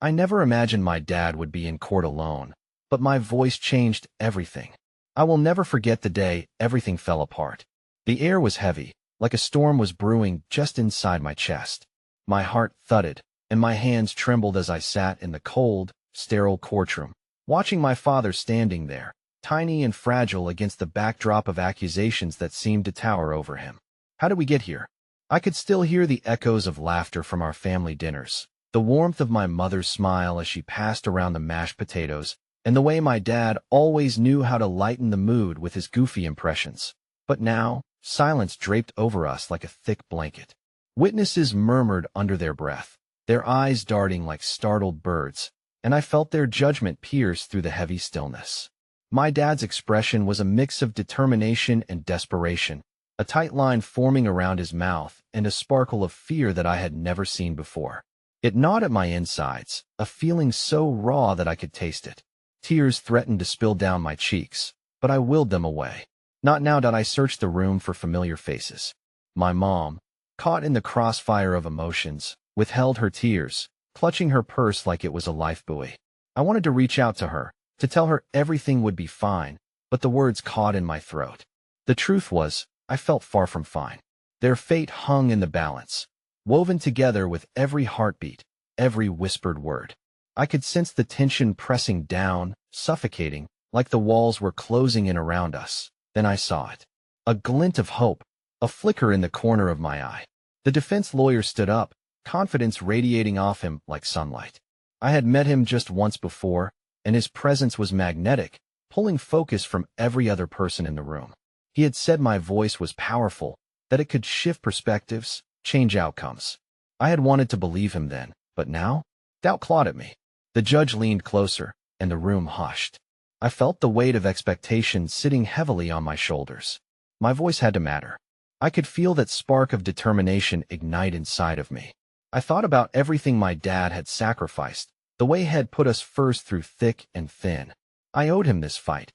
I never imagined my dad would be in court alone, but my voice changed everything. I will never forget the day everything fell apart. The air was heavy, like a storm was brewing just inside my chest. My heart thudded, and my hands trembled as I sat in the cold, sterile courtroom, watching my father standing there, tiny and fragile against the backdrop of accusations that seemed to tower over him. How did we get here? I could still hear the echoes of laughter from our family dinners, the warmth of my mother's smile as she passed around the mashed potatoes, and the way my dad always knew how to lighten the mood with his goofy impressions. But now, silence draped over us like a thick blanket. Witnesses murmured under their breath, their eyes darting like startled birds, and I felt their judgment pierce through the heavy stillness. My dad's expression was a mix of determination and desperation, a tight line forming around his mouth and a sparkle of fear that I had never seen before. It gnawed at my insides, a feeling so raw that I could taste it. Tears threatened to spill down my cheeks, but I willed them away. Not now did I search the room for familiar faces. My mom, caught in the crossfire of emotions, withheld her tears, clutching her purse like it was a lifebuoy. I wanted to reach out to her, to tell her everything would be fine, but the words caught in my throat. The truth was, I felt far from fine. Their fate hung in the balance, woven together with every heartbeat, every whispered word. I could sense the tension pressing down, suffocating, like the walls were closing in around us. Then I saw it. A glint of hope, a flicker in the corner of my eye. The defense lawyer stood up, confidence radiating off him like sunlight. I had met him just once before, and his presence was magnetic, pulling focus from every other person in the room. He had said my voice was powerful, that it could shift perspectives, change outcomes. I had wanted to believe him then, but now? Doubt clawed at me. The judge leaned closer, and the room hushed. I felt the weight of expectation sitting heavily on my shoulders. My voice had to matter. I could feel that spark of determination ignite inside of me. I thought about everything my dad had sacrificed, the way he had put us first through thick and thin. I owed him this fight.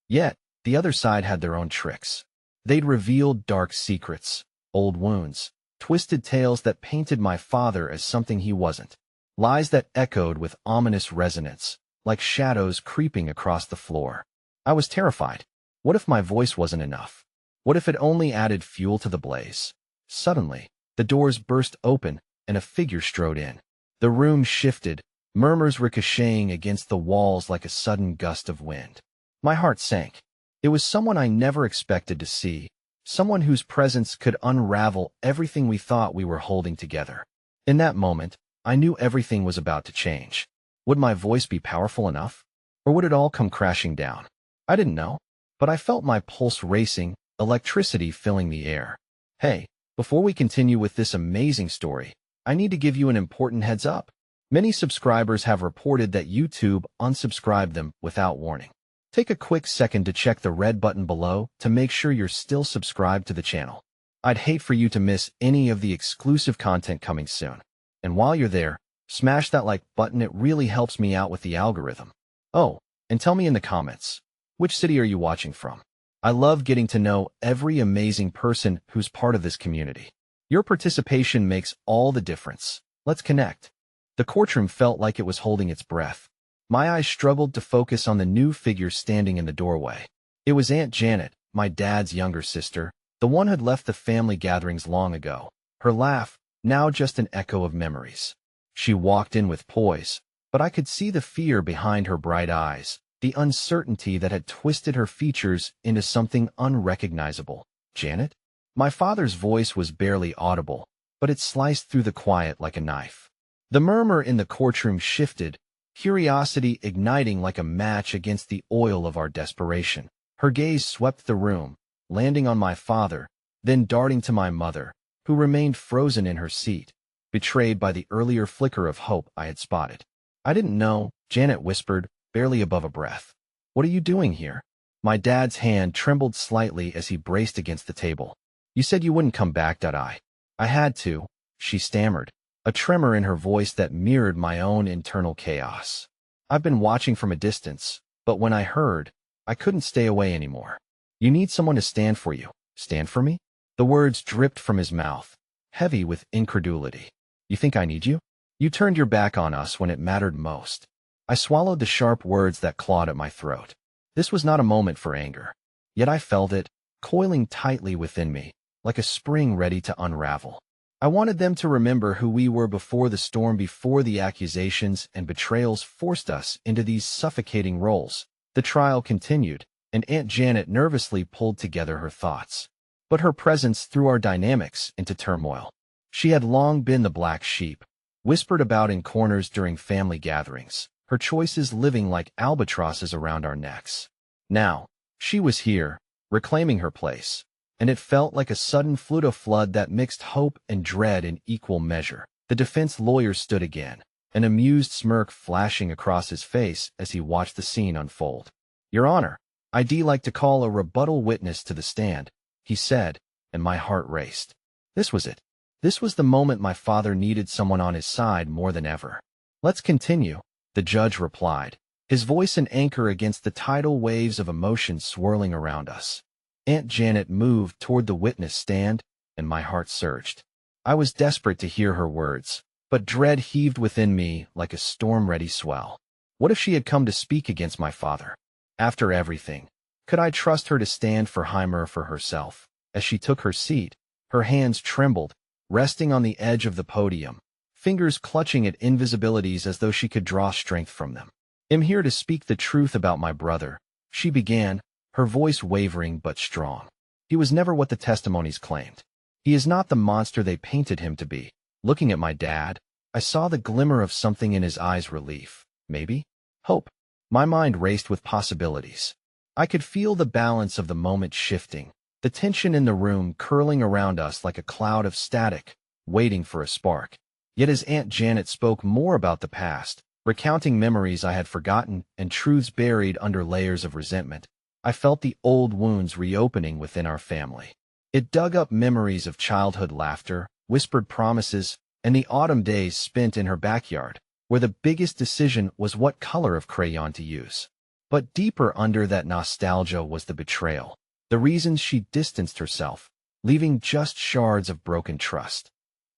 Yet, the other side had their own tricks. They'd revealed dark secrets, old wounds, twisted tales that painted my father as something he wasn't. Lies that echoed with ominous resonance, like shadows creeping across the floor. I was terrified. What if my voice wasn't enough? What if it only added fuel to the blaze? Suddenly, the doors burst open, and a figure strode in. The room shifted, murmurs ricocheting against the walls like a sudden gust of wind. My heart sank. It was someone I never expected to see, someone whose presence could unravel everything we thought we were holding together. In that moment, I knew everything was about to change. Would my voice be powerful enough? Or would it all come crashing down? I didn't know, but I felt my pulse racing, electricity filling the air. Hey, before we continue with this amazing story, I need to give you an important heads up. Many subscribers have reported that YouTube unsubscribed them without warning. Take a quick second to check the red button below to make sure you're still subscribed to the channel. I'd hate for you to miss any of the exclusive content coming soon. And while you're there, smash that like button, it really helps me out with the algorithm. Oh, and tell me in the comments, which city are you watching from? I love getting to know every amazing person who's part of this community. Your participation makes all the difference. Let's connect. The courtroom felt like it was holding its breath. My eyes struggled to focus on the new figure standing in the doorway. It was Aunt Janet, my dad's younger sister, the one who'd left the family gatherings long ago. Her laugh, now just an echo of memories. She walked in with poise, but I could see the fear behind her bright eyes, the uncertainty that had twisted her features into something unrecognizable. Janet? My father's voice was barely audible, but it sliced through the quiet like a knife. The murmur in the courtroom shifted, curiosity igniting like a match against the oil of our desperation. Her gaze swept the room, landing on my father, then darting to my mother, who remained frozen in her seat, betrayed by the earlier flicker of hope I had spotted. I didn't know, Janet whispered, barely above a breath. What are you doing here? My dad's hand trembled slightly as he braced against the table. You said you wouldn't come back, did I? I had to, she stammered, a tremor in her voice that mirrored my own internal chaos. I've been watching from a distance, but when I heard, I couldn't stay away anymore. You need someone to stand for you. Stand for me? The words dripped from his mouth, heavy with incredulity. You think I need you? You turned your back on us when it mattered most. I swallowed the sharp words that clawed at my throat. This was not a moment for anger. Yet I felt it, coiling tightly within me, like a spring ready to unravel. I wanted them to remember who we were before the storm, before the accusations and betrayals forced us into these suffocating roles. The trial continued, and Aunt Janet nervously pulled together her thoughts. But her presence threw our dynamics into turmoil. She had long been the black sheep, whispered about in corners during family gatherings, her choices living like albatrosses around our necks. Now, she was here, reclaiming her place, and it felt like a sudden flood that mixed hope and dread in equal measure. The defense lawyer stood again, an amused smirk flashing across his face as he watched the scene unfold. "Your Honor, I'd like to call a rebuttal witness to the stand," he said, and my heart raced. This was it. This was the moment my father needed someone on his side more than ever. "Let's continue," the judge replied, his voice an anchor against the tidal waves of emotion swirling around us. Aunt Janet moved toward the witness stand, and my heart surged. I was desperate to hear her words, but dread heaved within me like a storm-ready swell. What if she had come to speak against my father? After everything, could I trust her to stand for Heimer for herself? As she took her seat, her hands trembled, resting on the edge of the podium, fingers clutching at invisibilities as though she could draw strength from them. "I'm here to speak the truth about my brother," she began, her voice wavering but strong. "He was never what the testimonies claimed. He is not the monster they painted him to be." Looking at my dad, I saw the glimmer of something in his eyes: relief, maybe? Hope. My mind raced with possibilities. I could feel the balance of the moment shifting, the tension in the room curling around us like a cloud of static, waiting for a spark. Yet as Aunt Janet spoke more about the past, recounting memories I had forgotten and truths buried under layers of resentment, I felt the old wounds reopening within our family. It dug up memories of childhood laughter, whispered promises, and the autumn days spent in her backyard, where the biggest decision was what color of crayon to use. But deeper under that nostalgia was the betrayal, the reasons she distanced herself, leaving just shards of broken trust.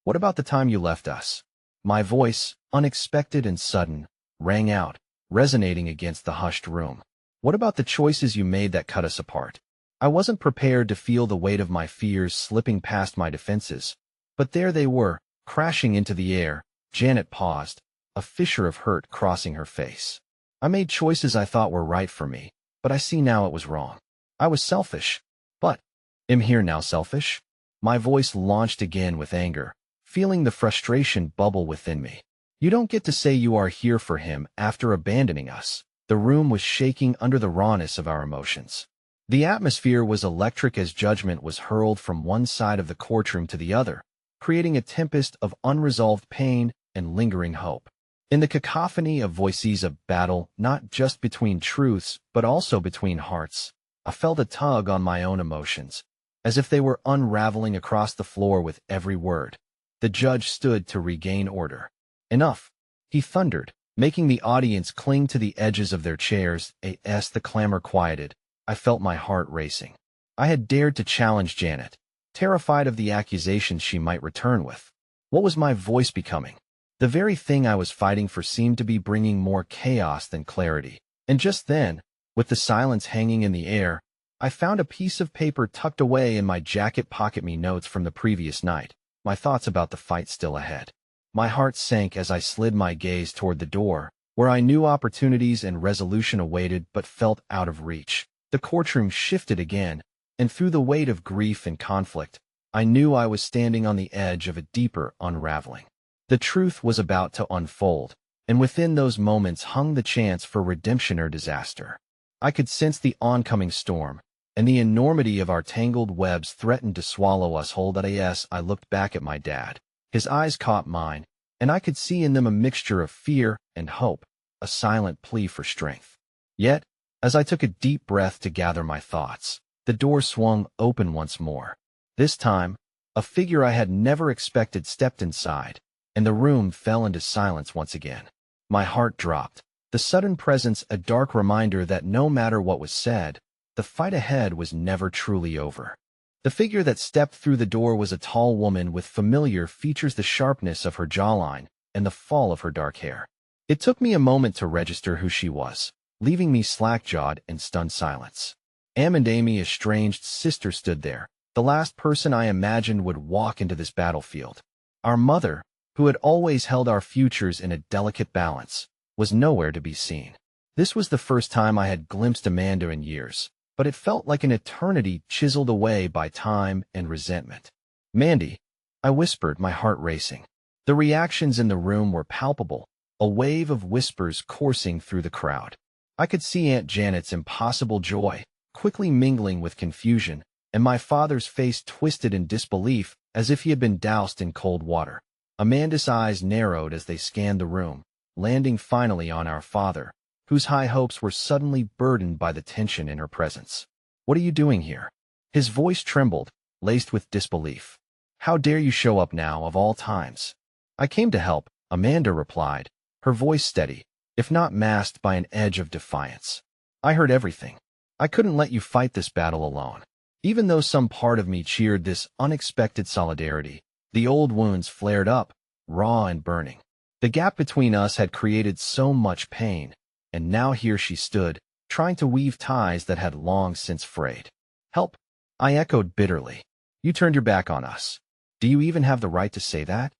"What about the time you left us?" My voice, unexpected and sudden, rang out, resonating against the hushed room. "What about the choices you made that cut us apart?" I wasn't prepared to feel the weight of my fears slipping past my defenses, but there they were, crashing into the air. Janet paused, a fissure of hurt crossing her face. "I made choices I thought were right for me, but I see now it was wrong. I was selfish. But, am here now selfish?" My voice launched again with anger, feeling the frustration bubble within me. "You don't get to say you are here for him after abandoning us." The room was shaking under the rawness of our emotions. The atmosphere was electric as judgment was hurled from one side of the courtroom to the other, creating a tempest of unresolved pain and lingering hope. In the cacophony of voices of battle, not just between truths, but also between hearts, I felt a tug on my own emotions, as if they were unraveling across the floor with every word. The judge stood to regain order. "Enough," he thundered, making the audience cling to the edges of their chairs. As the clamor quieted, I felt my heart racing. I had dared to challenge Janet, terrified of the accusations she might return with. What was my voice becoming? The very thing I was fighting for seemed to be bringing more chaos than clarity. And just then, with the silence hanging in the air, I found a piece of paper tucked away in my jacket pocket, me notes from the previous night, my thoughts about the fight still ahead. My heart sank as I slid my gaze toward the door, where I knew opportunities and resolution awaited but felt out of reach. The courtroom shifted again, and through the weight of grief and conflict, I knew I was standing on the edge of a deeper unraveling. The truth was about to unfold, and within those moments hung the chance for redemption or disaster. I could sense the oncoming storm, and the enormity of our tangled webs threatened to swallow us whole. As I looked back at my dad, his eyes caught mine, and I could see in them a mixture of fear and hope, a silent plea for strength. Yet, as I took a deep breath to gather my thoughts, the door swung open once more. This time, a figure I had never expected stepped inside, and the room fell into silence once again. My heart dropped, the sudden presence a dark reminder that no matter what was said, the fight ahead was never truly over. The figure that stepped through the door was a tall woman with familiar features, the sharpness of her jawline, and the fall of her dark hair. It took me a moment to register who she was, leaving me slack-jawed in stunned silence. Amy, estranged sister, stood there, the last person I imagined would walk into this battlefield. Our mother, who had always held our futures in a delicate balance, was nowhere to be seen. This was the first time I had glimpsed Amanda in years, but it felt like an eternity chiseled away by time and resentment. "Mandy," I whispered, my heart racing. The reactions in the room were palpable, a wave of whispers coursing through the crowd. I could see Aunt Janet's impossible joy quickly mingling with confusion, and my father's face twisted in disbelief as if he had been doused in cold water. Amanda's eyes narrowed as they scanned the room, landing finally on our father, whose high hopes were suddenly burdened by the tension in her presence. "What are you doing here?" His voice trembled, laced with disbelief. "How dare you show up now, of all times?" "I came to help," Amanda replied, her voice steady, if not masked by an edge of defiance. "I heard everything. I couldn't let you fight this battle alone." Even though some part of me cheered this unexpected solidarity, the old wounds flared up, raw and burning. The gap between us had created so much pain, and now here she stood, trying to weave ties that had long since frayed. "Help," I echoed bitterly. "You turned your back on us. Do you even have the right to say that?"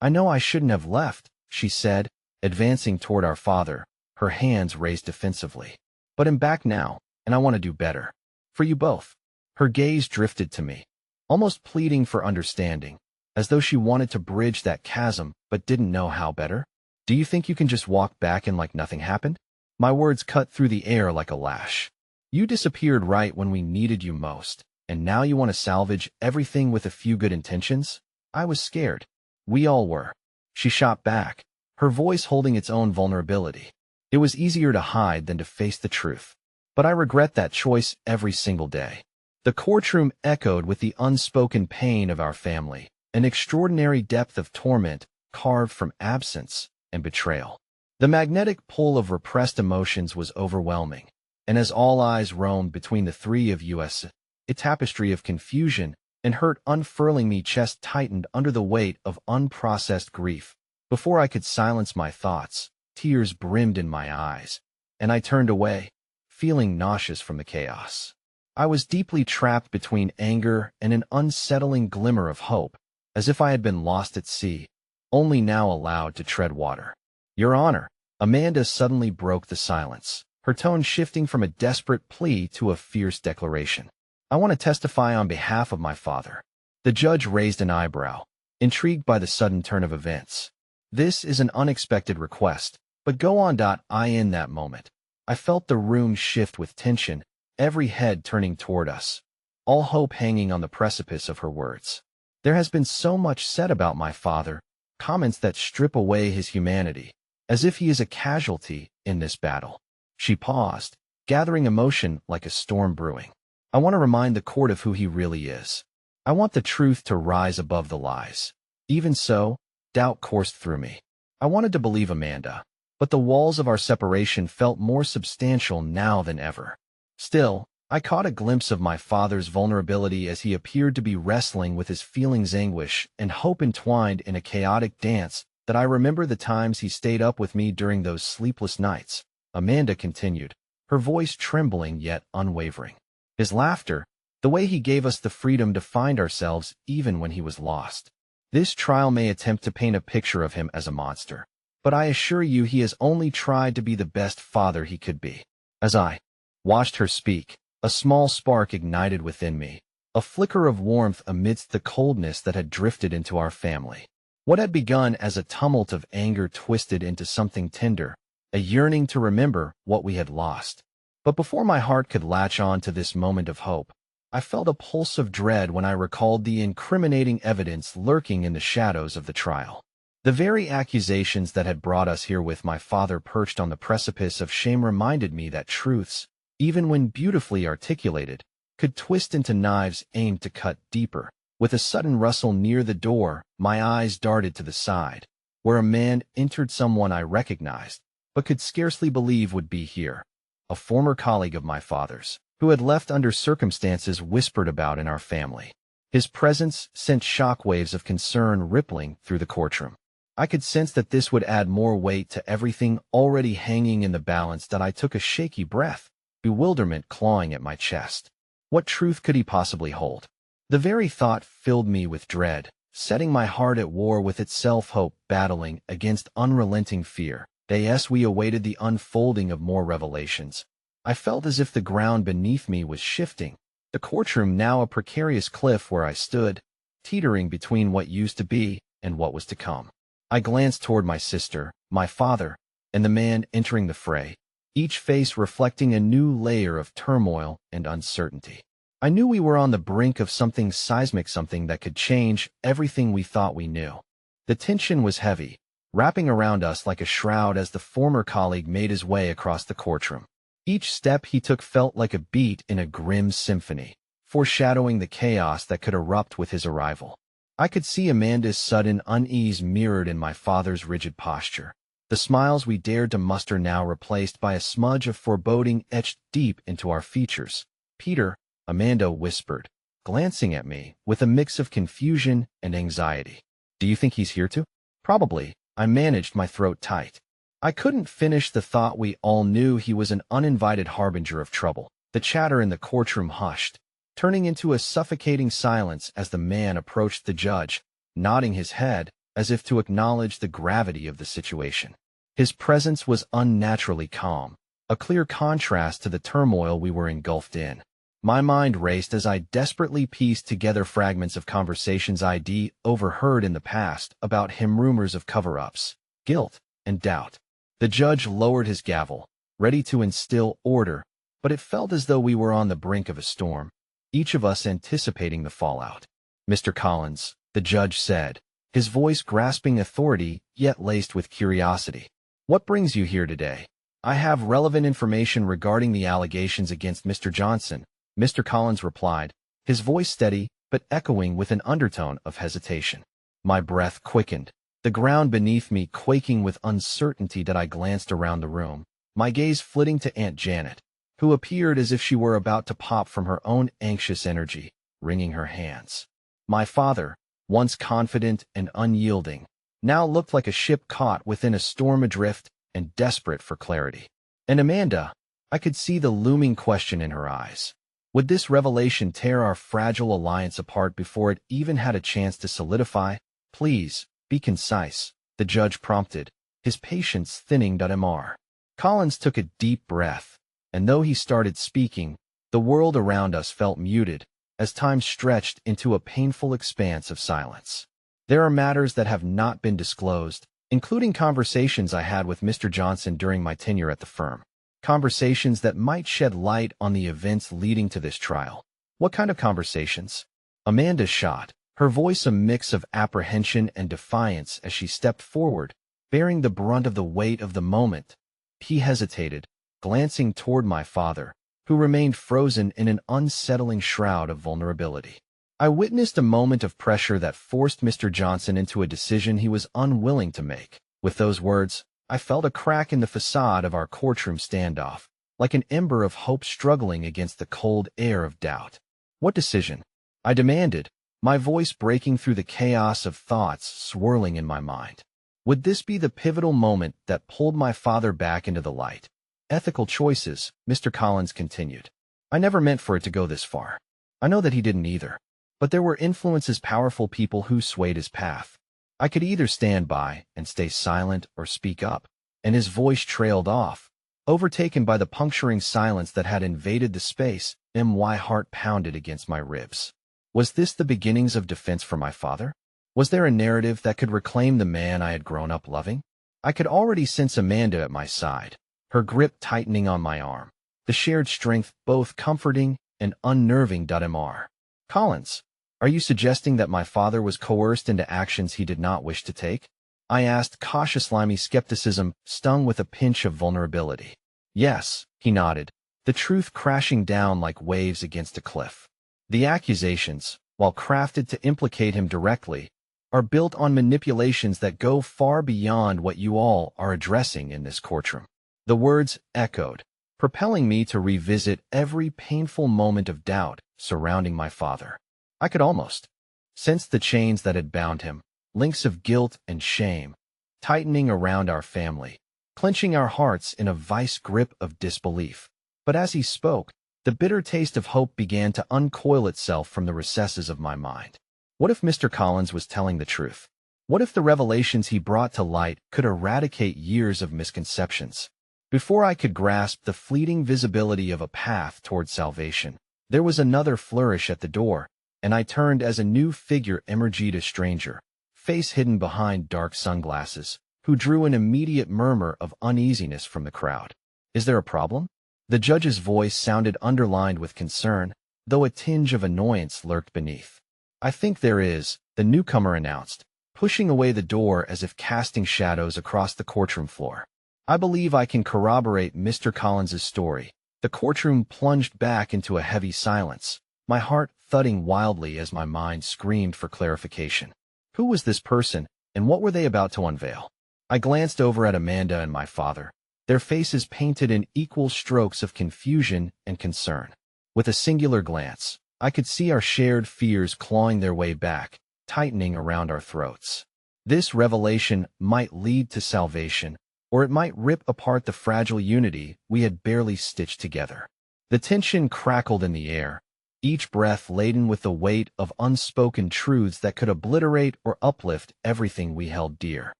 "I know I shouldn't have left," she said, advancing toward our father, her hands raised defensively. "But I'm back now, and I want to do better. For you both." Her gaze drifted to me, almost pleading for understanding, as though she wanted to bridge that chasm but didn't know how better. "Do you think you can just walk back and like nothing happened?" My words cut through the air like a lash. "You disappeared right when we needed you most, and now you want to salvage everything with a few good intentions?" I was scared. We all were. She shot back, her voice holding its own vulnerability. It was easier to hide than to face the truth. But I regret that choice every single day. The courtroom echoed with the unspoken pain of our family, an extraordinary depth of torment carved from absence and betrayal. The magnetic pull of repressed emotions was overwhelming, and as all eyes roamed between the three of us, a tapestry of confusion and hurt unfurling, me chest tightened under the weight of unprocessed grief. Before I could silence my thoughts, tears brimmed in my eyes, and I turned away, feeling nauseous from the chaos. I was deeply trapped between anger and an unsettling glimmer of hope, as if I had been lost at sea, only now allowed to tread water. "Your Honor," Amanda suddenly broke the silence, her tone shifting from a desperate plea to a fierce declaration. "I want to testify on behalf of my father." The judge raised an eyebrow, intrigued by the sudden turn of events. "This is an unexpected request, but go on." In that moment, I felt the room shift with tension, every head turning toward us, all hope hanging on the precipice of her words. "There has been so much said about my father, comments that strip away his humanity, as if he is a casualty in this battle." She paused, gathering emotion like a storm brewing. "I want to remind the court of who he really is. I want the truth to rise above the lies." Even so, doubt coursed through me. I wanted to believe Amanda, but the walls of our separation felt more substantial now than ever. Still, I caught a glimpse of my father's vulnerability as he appeared to be wrestling with his feelings, anguish and hope entwined in a chaotic dance that I remember the times he stayed up with me during those sleepless nights. Amanda continued, her voice trembling yet unwavering. "His laughter, the way he gave us the freedom to find ourselves even when he was lost. This trial may attempt to paint a picture of him as a monster, but I assure you he has only tried to be the best father he could be." As I watched her speak, a small spark ignited within me, a flicker of warmth amidst the coldness that had drifted into our family. What had begun as a tumult of anger twisted into something tender, a yearning to remember what we had lost. But before my heart could latch on to this moment of hope, I felt a pulse of dread when I recalled the incriminating evidence lurking in the shadows of the trial. The very accusations that had brought us here, with my father perched on the precipice of shame, reminded me that truths, even when beautifully articulated, could twist into knives aimed to cut deeper. With a sudden rustle near the door, my eyes darted to the side, where a man entered, someone I recognized, but could scarcely believe would be here. A former colleague of my father's, who had left under circumstances whispered about in our family. His presence sent shockwaves of concern rippling through the courtroom. I could sense that this would add more weight to everything already hanging in the balance that I took a shaky breath, bewilderment clawing at my chest. What truth could he possibly hold? The very thought filled me with dread, setting my heart at war with itself, hope battling against unrelenting fear. As we awaited the unfolding of more revelations, I felt as if the ground beneath me was shifting, the courtroom now a precarious cliff where I stood, teetering between what used to be and what was to come. I glanced toward my sister, my father, and the man entering the fray, each face reflecting a new layer of turmoil and uncertainty. I knew we were on the brink of something seismic, something that could change everything we thought we knew. The tension was heavy, wrapping around us like a shroud as the former colleague made his way across the courtroom. Each step he took felt like a beat in a grim symphony, foreshadowing the chaos that could erupt with his arrival. I could see Amanda's sudden unease mirrored in my father's rigid posture, the smiles we dared to muster now replaced by a smudge of foreboding etched deep into our features. "Peter," Amanda whispered, glancing at me with a mix of confusion and anxiety. "Do you think he's here too?" "Probably." I managed my throat tight. I couldn't finish the thought. We all knew he was an uninvited harbinger of trouble. The chatter in the courtroom hushed, turning into a suffocating silence as the man approached the judge, nodding his head as if to acknowledge the gravity of the situation. His presence was unnaturally calm, a clear contrast to the turmoil we were engulfed in. My mind raced as I desperately pieced together fragments of conversations I'd overheard in the past about him, rumors of cover-ups, guilt, and doubt. The judge lowered his gavel, ready to instill order, but it felt as though we were on the brink of a storm, each of us anticipating the fallout. "Mr. Collins," the judge said, his voice grasping authority yet laced with curiosity. "What brings you here today?" "I have relevant information regarding the allegations against Mr. Johnson," Mr. Collins replied, his voice steady but echoing with an undertone of hesitation. My breath quickened, the ground beneath me quaking with uncertainty. That I glanced around the room, my gaze flitting to Aunt Janet, who appeared as if she were about to pop from her own anxious energy, wringing her hands. My father, once confident and unyielding, now looked like a ship caught within a storm adrift and desperate for clarity. And Amanda, I could see the looming question in her eyes. Would this revelation tear our fragile alliance apart before it even had a chance to solidify? "Please, be concise," the judge prompted, his patience thinning. Mr. Collins took a deep breath, and though he started speaking, the world around us felt muted, as time stretched into a painful expanse of silence. "There are matters that have not been disclosed, including conversations I had with Mr. Johnson during my tenure at the firm. Conversations that might shed light on the events leading to this trial." "What kind of conversations?" Amanda shot, her voice a mix of apprehension and defiance as she stepped forward, bearing the brunt of the weight of the moment. He hesitated, glancing toward my father, who remained frozen in an unsettling shroud of vulnerability. I witnessed a moment of pressure that forced Mr. Johnson into a decision he was unwilling to make. With those words, I felt a crack in the facade of our courtroom standoff, like an ember of hope struggling against the cold air of doubt. "What decision?" I demanded, my voice breaking through the chaos of thoughts swirling in my mind. Would this be the pivotal moment that pulled my father back into the light? "Ethical choices," Mr. Collins continued. "I never meant for it to go this far. I know that he didn't either. But there were influences, powerful people who swayed his path. I could either stand by and stay silent or speak up." And his voice trailed off, overtaken by the puncturing silence that had invaded the space. My heart pounded against my ribs. Was this the beginnings of defense for my father? Was there a narrative that could reclaim the man I had grown up loving? I could already sense Amanda at my side, her grip tightening on my arm, the shared strength both comforting and unnerving. "Mr. Collins, are you suggesting that my father was coerced into actions he did not wish to take?" I asked, cautiously, skepticism stung with a pinch of vulnerability. "Yes," he nodded, the truth crashing down like waves against a cliff. "The accusations, while crafted to implicate him directly, are built on manipulations that go far beyond what you all are addressing in this courtroom." The words echoed, propelling me to revisit every painful moment of doubt surrounding my father. I could almost sense the chains that had bound him, links of guilt and shame, tightening around our family, clenching our hearts in a vice grip of disbelief. But as he spoke, the bitter taste of hope began to uncoil itself from the recesses of my mind. What if Mr. Collins was telling the truth? What if the revelations he brought to light could eradicate years of misconceptions? Before I could grasp the fleeting visibility of a path toward salvation, there was another flourish at the door, and I turned as a new figure emerged, a stranger, face hidden behind dark sunglasses, who drew an immediate murmur of uneasiness from the crowd. "Is there a problem?" The judge's voice sounded underlined with concern, though a tinge of annoyance lurked beneath. "I think there is," the newcomer announced, pushing away the door as if casting shadows across the courtroom floor. "I believe I can corroborate Mr. Collins's story." The courtroom plunged back into a heavy silence, my heart thudding wildly as my mind screamed for clarification. Who was this person, and what were they about to unveil? I glanced over at Amanda and my father, their faces painted in equal strokes of confusion and concern. With a singular glance, I could see our shared fears clawing their way back, tightening around our throats. This revelation might lead to salvation, or it might rip apart the fragile unity we had barely stitched together. The tension crackled in the air, each breath laden with the weight of unspoken truths that could obliterate or uplift everything we held dear.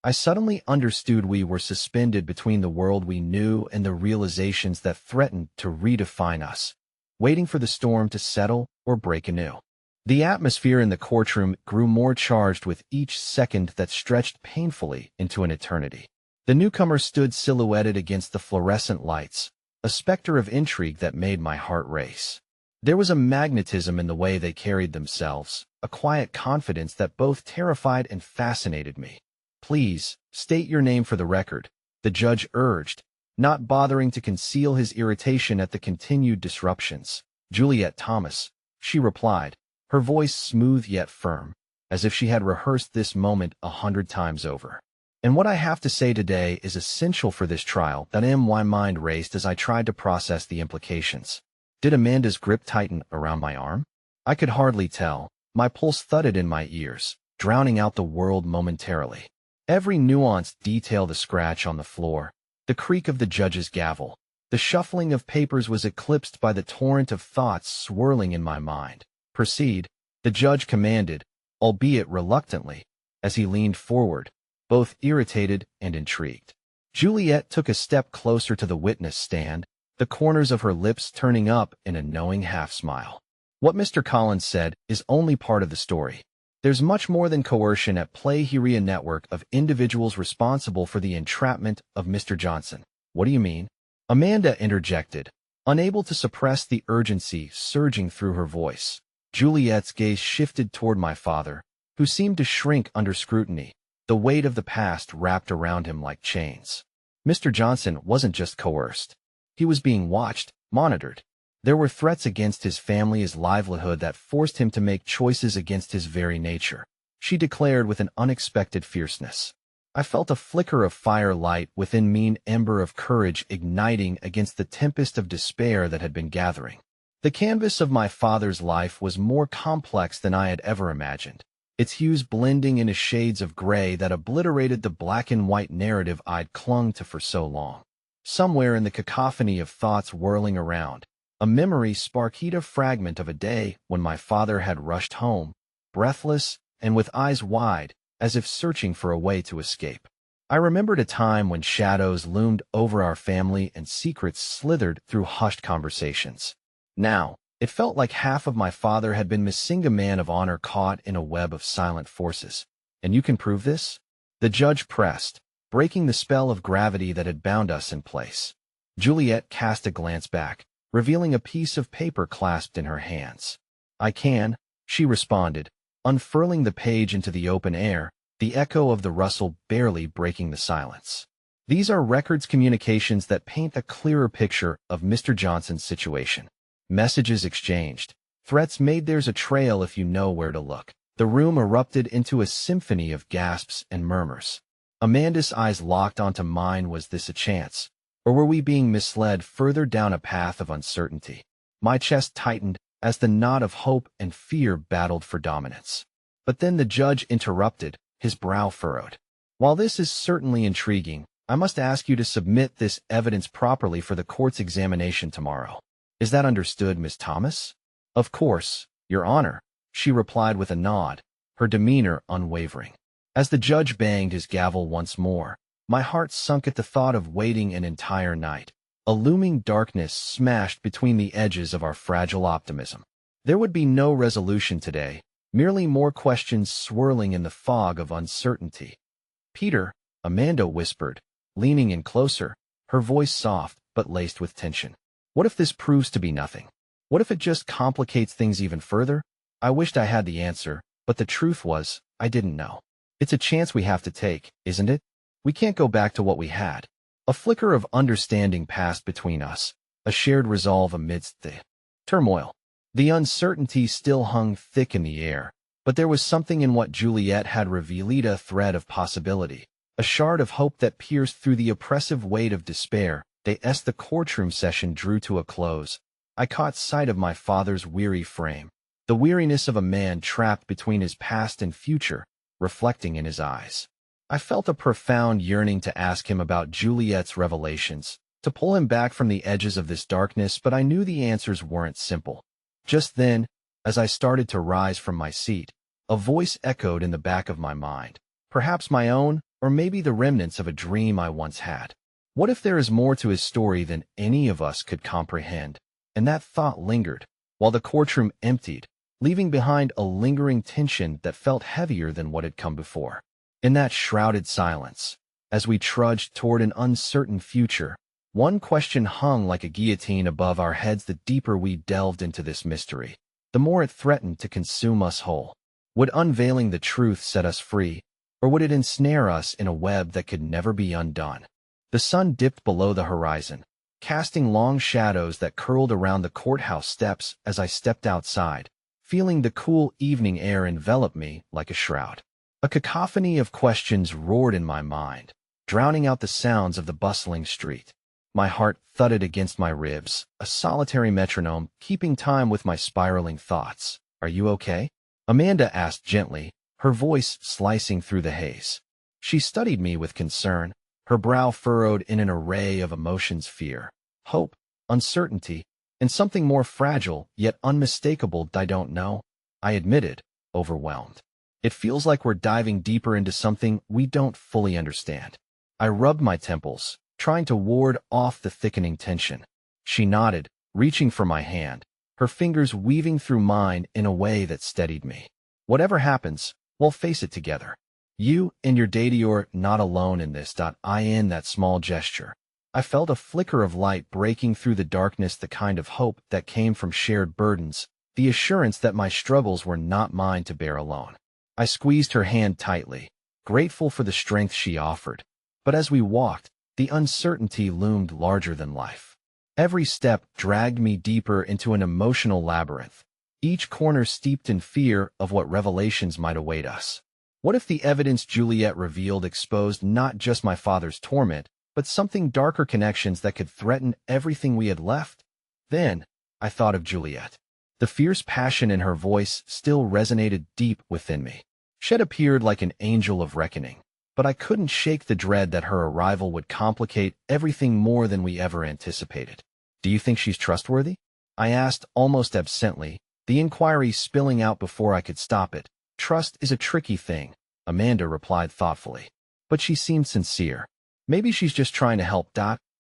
I suddenly understood we were suspended between the world we knew and the realizations that threatened to redefine us, waiting for the storm to settle or break anew. The atmosphere in the courtroom grew more charged with each second that stretched painfully into an eternity. The newcomer stood silhouetted against the fluorescent lights, a specter of intrigue that made my heart race. There was a magnetism in the way they carried themselves, a quiet confidence that both terrified and fascinated me. "Please, state your name for the record," the judge urged, not bothering to conceal his irritation at the continued disruptions. "Juliet Thomas," she replied, her voice smooth yet firm, as if she had rehearsed this moment 100 times over. "And what I have to say today is essential for this trial." My mind raced as I tried to process the implications. Did Amanda's grip tighten around my arm? I could hardly tell. My pulse thudded in my ears, drowning out the world momentarily. Every nuanced detail, the scratch on the floor, the creak of the judge's gavel, the shuffling of papers was eclipsed by the torrent of thoughts swirling in my mind. "Proceed," the judge commanded, albeit reluctantly, as he leaned forward, both irritated and intrigued. Juliet took a step closer to the witness stand, the corners of her lips turning up in a knowing half-smile. "What Mr. Collins said is only part of the story. There's much more than coercion at play here, a network of individuals responsible for the entrapment of Mr. Johnson." "What do you mean?" Amanda interjected, unable to suppress the urgency surging through her voice. Juliet's gaze shifted toward my father, who seemed to shrink under scrutiny, the weight of the past wrapped around him like chains. Mr. Johnson wasn't just coerced. He was being watched, monitored. There were threats against his family, his livelihood, that forced him to make choices against his very nature, she declared with an unexpected fierceness. I felt a flicker of firelight within me, an ember of courage igniting against the tempest of despair that had been gathering. The canvas of my father's life was more complex than I had ever imagined, its hues blending into shades of gray that obliterated the black and white narrative I'd clung to for so long. Somewhere in the cacophony of thoughts whirling around, a memory sparked, a fragment of a day when my father had rushed home, breathless and with eyes wide, as if searching for a way to escape. I remembered a time when shadows loomed over our family and secrets slithered through hushed conversations. Now, it felt like half of my father had been missing, a man of honor caught in a web of silent forces. "And you can prove this?" the judge pressed, breaking the spell of gravity that had bound us in place. Juliet cast a glance back, revealing a piece of paper clasped in her hands. "I can," she responded, unfurling the page into the open air, the echo of the rustle barely breaking the silence. "These are records, communications that paint a clearer picture of Mr. Johnson's situation. Messages exchanged, threats made, there's a trail if you know where to look." The room erupted into a symphony of gasps and murmurs. Amanda's eyes locked onto mine. Was this a chance, or were we being misled further down a path of uncertainty? My chest tightened as the knot of hope and fear battled for dominance. But then the judge interrupted, his brow furrowed. While this is certainly intriguing, I must ask you to submit this evidence properly for the court's examination tomorrow. Is that understood, Miss Thomas? Of course, Your Honor, she replied with a nod, her demeanor unwavering. As the judge banged his gavel once more, my heart sunk at the thought of waiting an entire night. A looming darkness smashed between the edges of our fragile optimism. There would be no resolution today, merely more questions swirling in the fog of uncertainty. Peter, Amanda whispered, leaning in closer, her voice soft but laced with tension. What if this proves to be nothing? What if it just complicates things even further? I wished I had the answer, but the truth was, I didn't know. It's a chance we have to take, isn't it? We can't go back to what we had. A flicker of understanding passed between us, a shared resolve amidst the turmoil. The uncertainty still hung thick in the air, but there was something in what Juliet had revealed, a thread of possibility, a shard of hope that pierced through the oppressive weight of despair. As the courtroom session drew to a close, I caught sight of my father's weary frame, the weariness of a man trapped between his past and future, reflecting in his eyes. I felt a profound yearning to ask him about Juliet's revelations, to pull him back from the edges of this darkness, but I knew the answers weren't simple. Just then, as I started to rise from my seat, a voice echoed in the back of my mind, perhaps my own, or maybe the remnants of a dream I once had. What if there is more to his story than any of us could comprehend? And that thought lingered, while the courtroom emptied, leaving behind a lingering tension that felt heavier than what had come before. In that shrouded silence, as we trudged toward an uncertain future, one question hung like a guillotine above our heads. The deeper we delved into this mystery, the more it threatened to consume us whole. Would unveiling the truth set us free, or would it ensnare us in a web that could never be undone? The sun dipped below the horizon, casting long shadows that curled around the courthouse steps as I stepped outside, feeling the cool evening air envelop me like a shroud. A cacophony of questions roared in my mind, drowning out the sounds of the bustling street. My heart thudded against my ribs, a solitary metronome keeping time with my spiraling thoughts. Are you okay? Amanda asked gently, her voice slicing through the haze. She studied me with concern, her brow furrowed in an array of emotions: fear, hope, uncertainty, and something more fragile yet unmistakable. I don't know, I admitted, overwhelmed. It feels like we're diving deeper into something we don't fully understand. I rubbed my temples, trying to ward off the thickening tension. She nodded, reaching for my hand, her fingers weaving through mine in a way that steadied me. Whatever happens, we'll face it together. You and your daddy are not alone in this. In that small gesture, I felt a flicker of light breaking through the darkness, the kind of hope that came from shared burdens, the assurance that my struggles were not mine to bear alone. I squeezed her hand tightly, grateful for the strength she offered. But as we walked, the uncertainty loomed larger than life. Every step dragged me deeper into an emotional labyrinth, each corner steeped in fear of what revelations might await us. What if the evidence Juliet revealed exposed not just my father's torment, but something darker, connections that could threaten everything we had left? Then, I thought of Juliet. The fierce passion in her voice still resonated deep within me. She had appeared like an angel of reckoning, but I couldn't shake the dread that her arrival would complicate everything more than we ever anticipated. Do you think she's trustworthy? I asked almost absently, the inquiry spilling out before I could stop it. Trust is a tricky thing, Amanda replied thoughtfully. But she seemed sincere. Maybe she's just trying to help,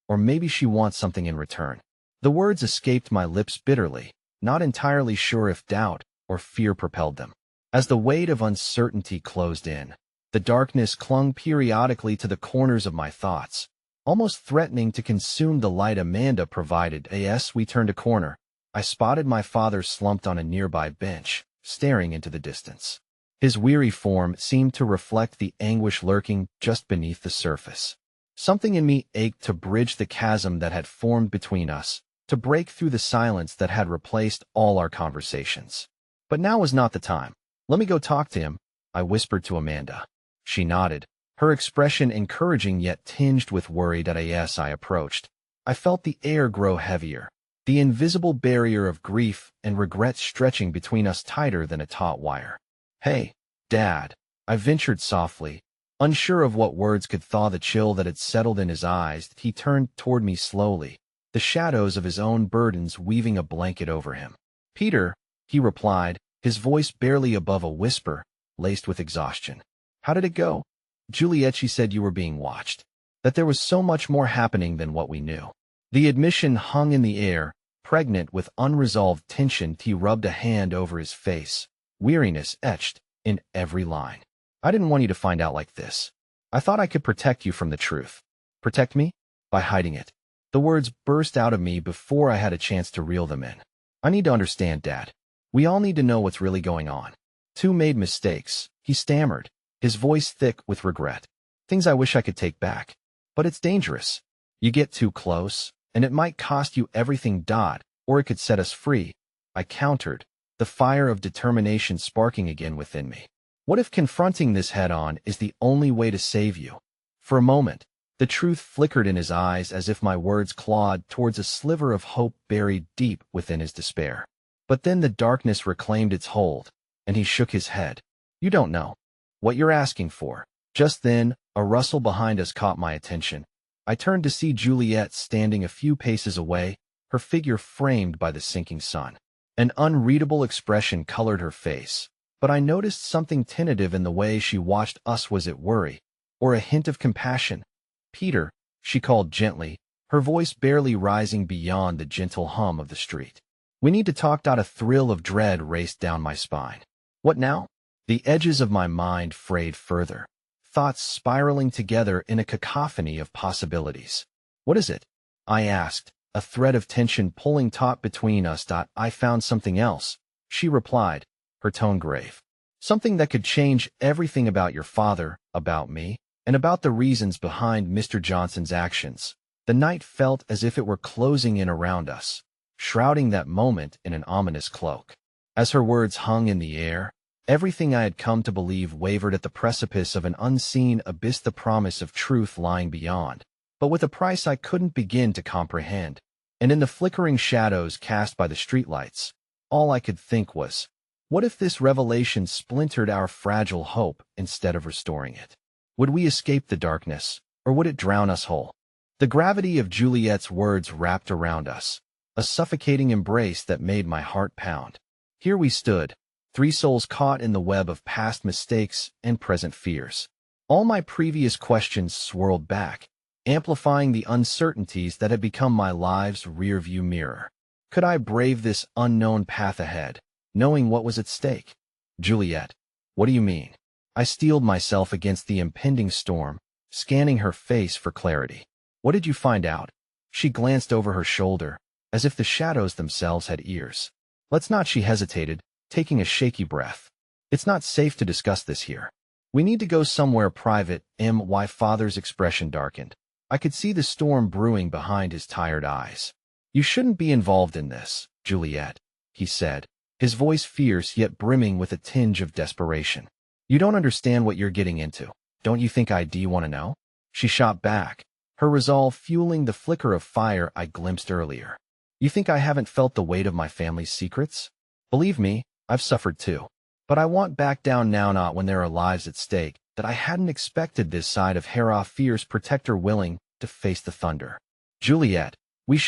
or maybe she wants something in return. The words escaped my lips bitterly, not entirely sure if doubt or fear propelled them. As the weight of uncertainty closed in, the darkness clung periodically to the corners of my thoughts, almost threatening to consume the light Amanda provided. As we turned a corner, I spotted my father slumped on a nearby bench, staring into the distance. His weary form seemed to reflect the anguish lurking just beneath the surface. Something in me ached to bridge the chasm that had formed between us, to break through the silence that had replaced all our conversations. But now was not the time. Let me go talk to him, I whispered to Amanda. She nodded, her expression encouraging yet tinged with worry. As I approached, I felt the air grow heavier, the invisible barrier of grief and regret stretching between us tighter than a taut wire. Hey, Dad, I ventured softly, Unsure of what words could thaw the chill that had settled in his eyes, he turned toward me slowly, the shadows of his own burdens weaving a blanket over him. "Peter," he replied, his voice barely above a whisper, laced with exhaustion. "How did it go?" "Juliet, she said you were being watched, that there was so much more happening than what we knew." The admission hung in the air, pregnant with unresolved tension. He rubbed a hand over his face, weariness etched in every line. "I didn't want you to find out like this. I thought I could protect you from the truth." "Protect me?" "By hiding it." The words burst out of me before I had a chance to reel them in. "I need to understand, Dad. We all need to know what's really going on. Two made mistakes," he stammered, his voice thick with regret. "Things I wish I could take back. But it's dangerous. You get too close, and it might cost you everything, or it could set us free." I countered, the fire of determination sparking again within me. "What if confronting this head-on is the only way to save you?" For a moment, the truth flickered in his eyes as if my words clawed towards a sliver of hope buried deep within his despair. But then the darkness reclaimed its hold, and he shook his head. "You don't know what you're asking for." Just then, a rustle behind us caught my attention. I turned to see Juliet standing a few paces away, her figure framed by the sinking sun. An unreadable expression colored her face, but I noticed something tentative in the way she watched us. Was it worry, or a hint of compassion? "Peter," she called gently, her voice barely rising beyond the gentle hum of the street. "We need to talk." A thrill of dread raced down my spine. What now? The edges of my mind frayed further, thoughts spiraling together in a cacophony of possibilities. "What is it?" I asked, a thread of tension pulling taut between us. "I found something else," she replied, her tone grave. "Something that could change everything about your father, about me, and about the reasons behind Mr. Johnson's actions." The night felt as if it were closing in around us, shrouding that moment in an ominous cloak. As her words hung in the air, everything I had come to believe wavered at the precipice of an unseen abyss, the promise of truth lying beyond, but with a price I couldn't begin to comprehend. And in the flickering shadows cast by the streetlights, all I could think was, what if this revelation splintered our fragile hope instead of restoring it? Would we escape the darkness, or would it drown us whole? The gravity of Juliet's words wrapped around us, a suffocating embrace that made my heart pound. Here we stood, three souls caught in the web of past mistakes and present fears. All my previous questions swirled back, amplifying the uncertainties that had become my life's rearview mirror. Could I brave this unknown path ahead, knowing what was at stake? "Juliet, what do you mean?" I steeled myself against the impending storm, scanning her face for clarity. "What did you find out?" She glanced over her shoulder, as if the shadows themselves had ears. "Let's not," she hesitated, taking a shaky breath. "It's not safe to discuss this here. We need to go somewhere private." My father's expression darkened. I could see the storm brewing behind his tired eyes. "You shouldn't be involved in this, Juliet," he said, his voice fierce yet brimming with a tinge of desperation. "You don't understand what you're getting into. Don't you think I do want to know?" She shot back, her resolve fueling the flicker of fire I glimpsed earlier. "You think I haven't felt the weight of my family's secrets? Believe me, I've suffered too. But I want back down now, not when there are lives at stake." That I hadn't expected this side of Hera, fierce protector willing to face the thunder. "Juliet,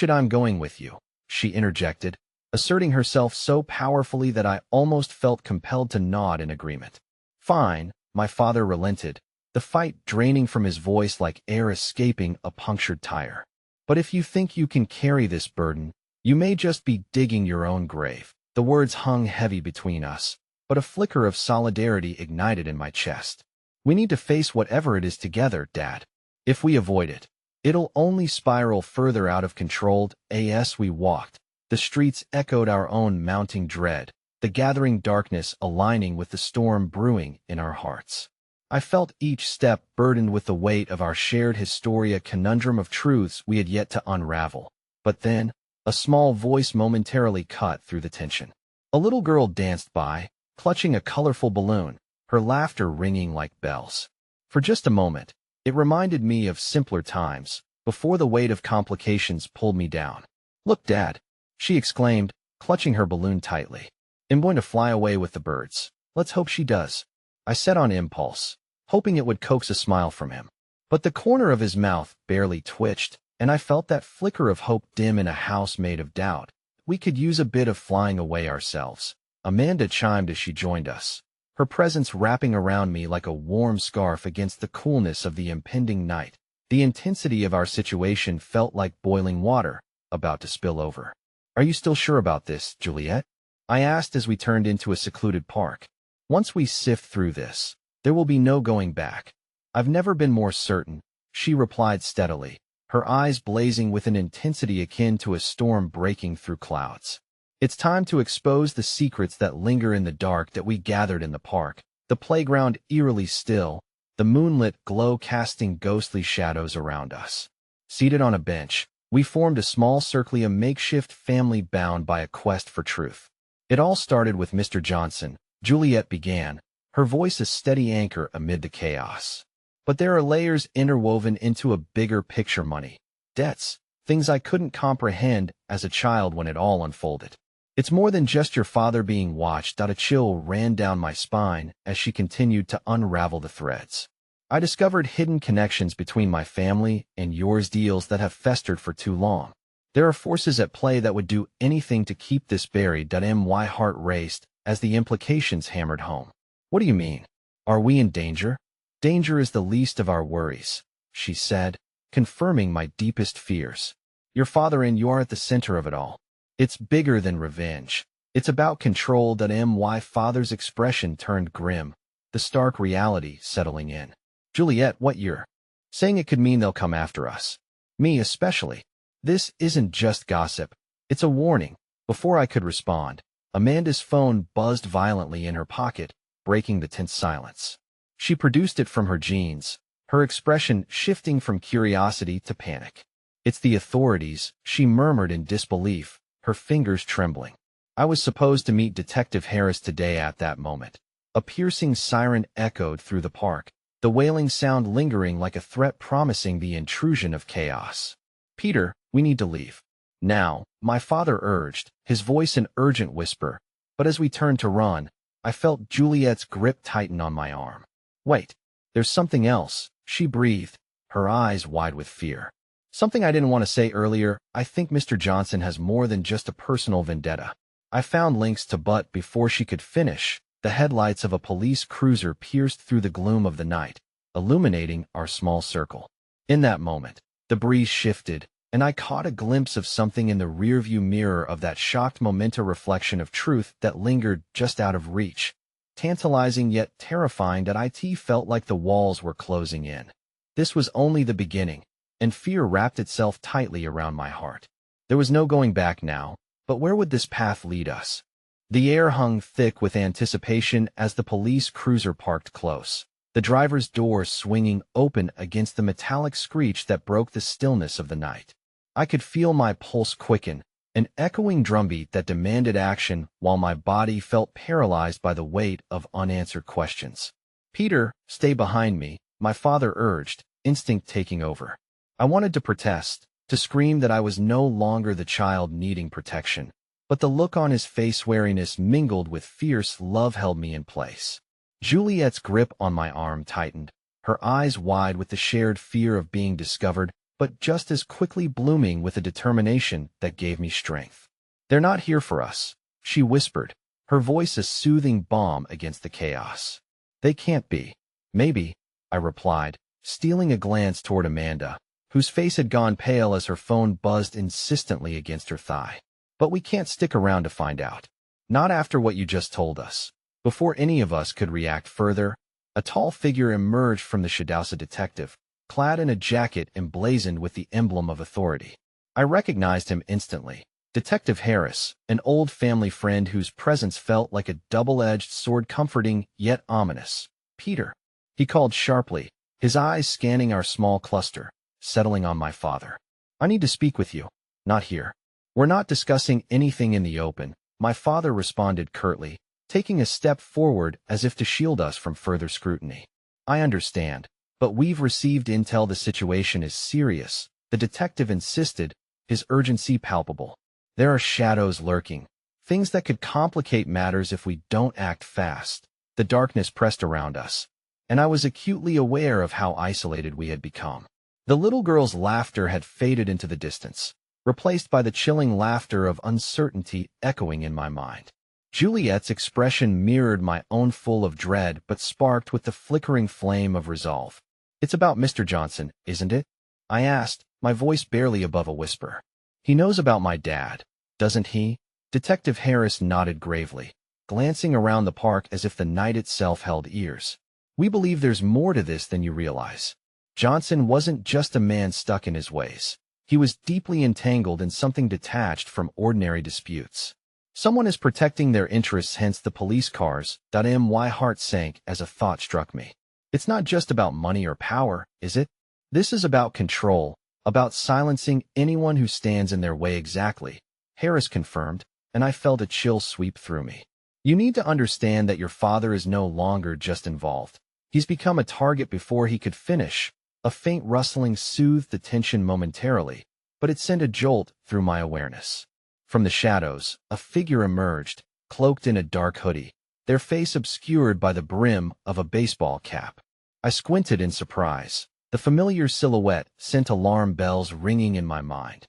I'm going with you," she interjected, asserting herself so powerfully that I almost felt compelled to nod in agreement. "Fine," my father relented, the fight draining from his voice like air escaping a punctured tire. "But if you think you can carry this burden, you may just be digging your own grave." The words hung heavy between us, but a flicker of solidarity ignited in my chest. "We need to face whatever it is together, Dad. If we avoid it, it'll only spiral further out of control." As we walked, the streets echoed our own mounting dread, the gathering darkness aligning with the storm brewing in our hearts. I felt each step burdened with the weight of our shared history, a conundrum of truths we had yet to unravel. But then, a small voice momentarily cut through the tension. A little girl danced by, clutching a colorful balloon, her laughter ringing like bells. For just a moment, it reminded me of simpler times, before the weight of complications pulled me down. "Look, Dad," she exclaimed, clutching her balloon tightly. "I'm going to fly away with the birds." "Let's hope she does," I said on impulse, hoping it would coax a smile from him. But the corner of his mouth barely twitched, and I felt that flicker of hope dim in a house made of doubt. We could use a bit of flying away ourselves. Amanda chimed as she joined us, her presence wrapping around me like a warm scarf against the coolness of the impending night. The intensity of our situation felt like boiling water, about to spill over. "Are you still sure about this, Juliet?" I asked as we turned into a secluded park. "Once we sift through this, there will be no going back." "I've never been more certain," she replied steadily, her eyes blazing with an intensity akin to a storm breaking through clouds. "It's time to expose the secrets that linger in the dark." That we gathered in the park, the playground eerily still, the moonlit glow casting ghostly shadows around us. Seated on a bench, we formed a small circle, a makeshift family bound by a quest for truth. "It all started with Mr. Johnson," Juliet began, her voice a steady anchor amid the chaos. "But there are layers interwoven into a bigger picture: money, debts, things I couldn't comprehend as a child when it all unfolded. It's more than just your father being watched." A chill ran down my spine as she continued to unravel the threads. "I discovered hidden connections between my family and yours, deals that have festered for too long. There are forces at play that would do anything to keep this buried." My heart raced as the implications hammered home. "What do you mean? Are we in danger?" "Danger is the least of our worries," she said, confirming my deepest fears. "Your father and you are at the center of it all. It's bigger than revenge. It's about control." My father's expression turned grim, the stark reality settling in. "Juliet, what you're saying, it could mean they'll come after us. Me especially. This isn't just gossip. It's a warning." Before I could respond, Amanda's phone buzzed violently in her pocket, breaking the tense silence. She produced it from her jeans, her expression shifting from curiosity to panic. "It's the authorities," she murmured in disbelief, her fingers trembling. "I was supposed to meet Detective Harris today." At that moment, a piercing siren echoed through the park, the wailing sound lingering like a threat promising the intrusion of chaos. "Peter, we need to leave now," my father urged, his voice an urgent whisper. But as we turned to run, I felt Juliet's grip tighten on my arm. "Wait, there's something else," she breathed, her eyes wide with fear. "Something I didn't want to say earlier. I think Mr. Johnson has more than just a personal vendetta." I found links to, but before she could finish, the headlights of a police cruiser pierced through the gloom of the night, illuminating our small circle. In that moment, the breeze shifted, and I caught a glimpse of something in the rearview mirror, of that shocked momenta reflection of truth that lingered just out of reach. Tantalizing yet terrifying. It felt like the walls were closing in. This was only the beginning, and fear wrapped itself tightly around my heart. There was no going back now, but where would this path lead us? The air hung thick with anticipation as the police cruiser parked close, the driver's door swinging open against the metallic screech that broke the stillness of the night. I could feel my pulse quicken, an echoing drumbeat that demanded action, while my body felt paralyzed by the weight of unanswered questions. "Peter, stay behind me," my father urged, instinct taking over. I wanted to protest, to scream that I was no longer the child needing protection, but the look on his face, wariness mingled with fierce love, held me in place. Juliet's grip on my arm tightened, her eyes wide with the shared fear of being discovered, but just as quickly blooming with a determination that gave me strength. "They're not here for us," she whispered, her voice a soothing balm against the chaos. "They can't be." "Maybe," I replied, stealing a glance toward Amanda, whose face had gone pale as her phone buzzed insistently against her thigh. "But we can't stick around to find out. Not after what you just told us." Before any of us could react further, a tall figure emerged from the shadows, a detective, clad in a jacket emblazoned with the emblem of authority. I recognized him instantly. Detective Harris, an old family friend whose presence felt like a double-edged sword, comforting yet ominous. "Peter," he called sharply, his eyes scanning our small cluster, settling on my father. "I need to speak with you." "Not here. We're not discussing anything in the open," my father responded curtly, taking a step forward as if to shield us from further scrutiny. "I understand, but we've received intel. The situation is serious," the detective insisted, his urgency palpable. "There are shadows lurking, things that could complicate matters if we don't act fast." The darkness pressed around us, and I was acutely aware of how isolated we had become. The little girl's laughter had faded into the distance, replaced by the chilling laughter of uncertainty echoing in my mind. Juliet's expression mirrored my own, full of dread but sparked with the flickering flame of resolve. "It's about Mr. Johnson, isn't it?" I asked, my voice barely above a whisper. "He knows about my dad, doesn't he?" Detective Harris nodded gravely, glancing around the park as if the night itself held ears. "We believe there's more to this than you realize. Johnson wasn't just a man stuck in his ways. He was deeply entangled in something detached from ordinary disputes. Someone is protecting their interests, hence the police cars. My heart sank as a thought struck me. It's not just about money or power, is it? This is about control, about silencing anyone who stands in their way. Exactly, Harris confirmed, and I felt a chill sweep through me. You need to understand that your father is no longer just involved. He's become a target before he could finish. A faint rustling soothed the tension momentarily, but it sent a jolt through my awareness. From the shadows, a figure emerged, cloaked in a dark hoodie, their face obscured by the brim of a baseball cap. I squinted in surprise. The familiar silhouette sent alarm bells ringing in my mind.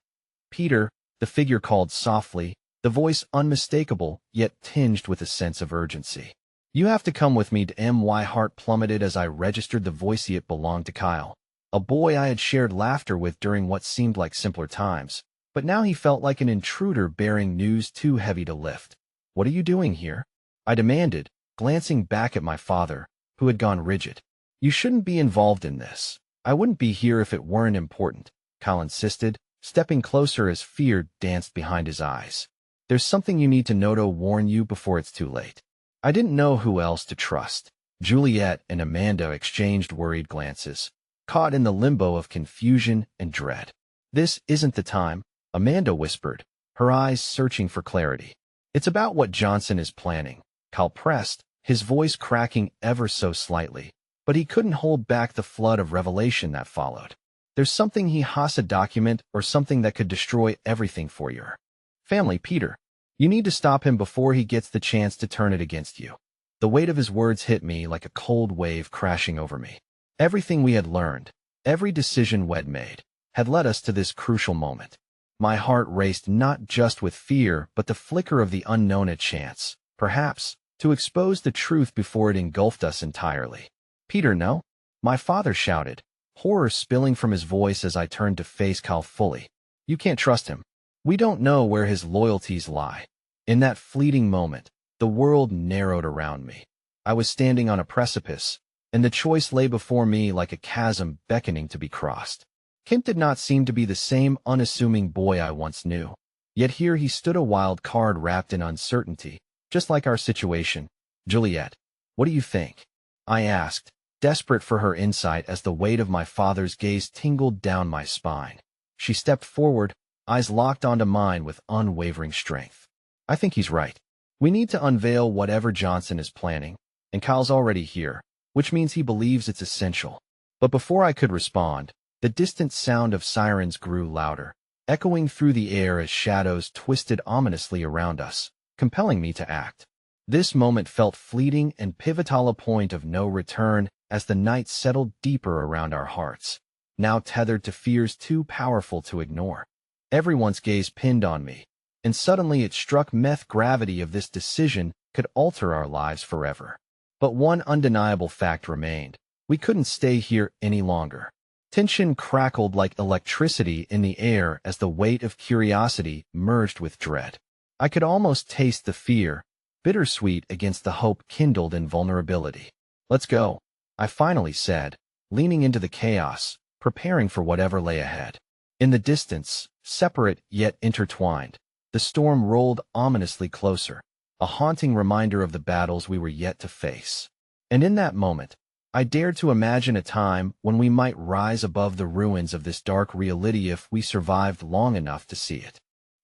"Peter," the figure called softly, the voice unmistakable yet tinged with a sense of urgency. "You have to come with me." My heart plummeted as I registered the voice. It belonged to Kyle, a boy I had shared laughter with during what seemed like simpler times. But now he felt like an intruder bearing news too heavy to lift. "What are you doing here?" I demanded, glancing back at my father, who had gone rigid. "You shouldn't be involved in this." "I wouldn't be here if it weren't important," Kyle insisted, stepping closer as fear danced behind his eyes. "There's something you need to know to warn you before it's too late." I didn't know who else to trust. Juliet and Amanda exchanged worried glances, caught in the limbo of confusion and dread. "This isn't the time," Amanda whispered, her eyes searching for clarity. "It's about what Johnson is planning," Kyle pressed, his voice cracking ever so slightly, but he couldn't hold back the flood of revelation that followed. "There's something he has to document, or something that could destroy everything for your family, Peter. You need to stop him before he gets the chance to turn it against you." The weight of his words hit me like a cold wave crashing over me. Everything we had learned, every decision we'd made, had led us to this crucial moment. My heart raced not just with fear, but the flicker of the unknown, a chance, perhaps, to expose the truth before it engulfed us entirely. "Peter, no!" my father shouted, horror spilling from his voice as I turned to face Kyle fully. "You can't trust him. We don't know where his loyalties lie." In that fleeting moment, the world narrowed around me. I was standing on a precipice, and the choice lay before me like a chasm beckoning to be crossed. Kent did not seem to be the same unassuming boy I once knew. Yet here he stood, a wild card wrapped in uncertainty, just like our situation. "Juliet, what do you think?" I asked, desperate for her insight as the weight of my father's gaze tingled down my spine. She stepped forward, eyes locked onto mine with unwavering strength. "I think he's right. We need to unveil whatever Johnson is planning, and Kyle's already here, which means he believes it's essential." But before I could respond, the distant sound of sirens grew louder, echoing through the air as shadows twisted ominously around us, compelling me to act. This moment felt fleeting and pivotal, a point of no return as the night settled deeper around our hearts, now tethered to fears too powerful to ignore. Everyone's gaze pinned on me, and suddenly it struck me the gravity of this decision could alter our lives forever. But one undeniable fact remained. We couldn't stay here any longer. Tension crackled like electricity in the air as the weight of curiosity merged with dread. I could almost taste the fear, bittersweet against the hope kindled in vulnerability. "Let's go," I finally said, leaning into the chaos, preparing for whatever lay ahead. In the distance, separate yet intertwined, the storm rolled ominously closer, a haunting reminder of the battles we were yet to face. And in that moment, I dared to imagine a time when we might rise above the ruins of this dark reality if we survived long enough to see it.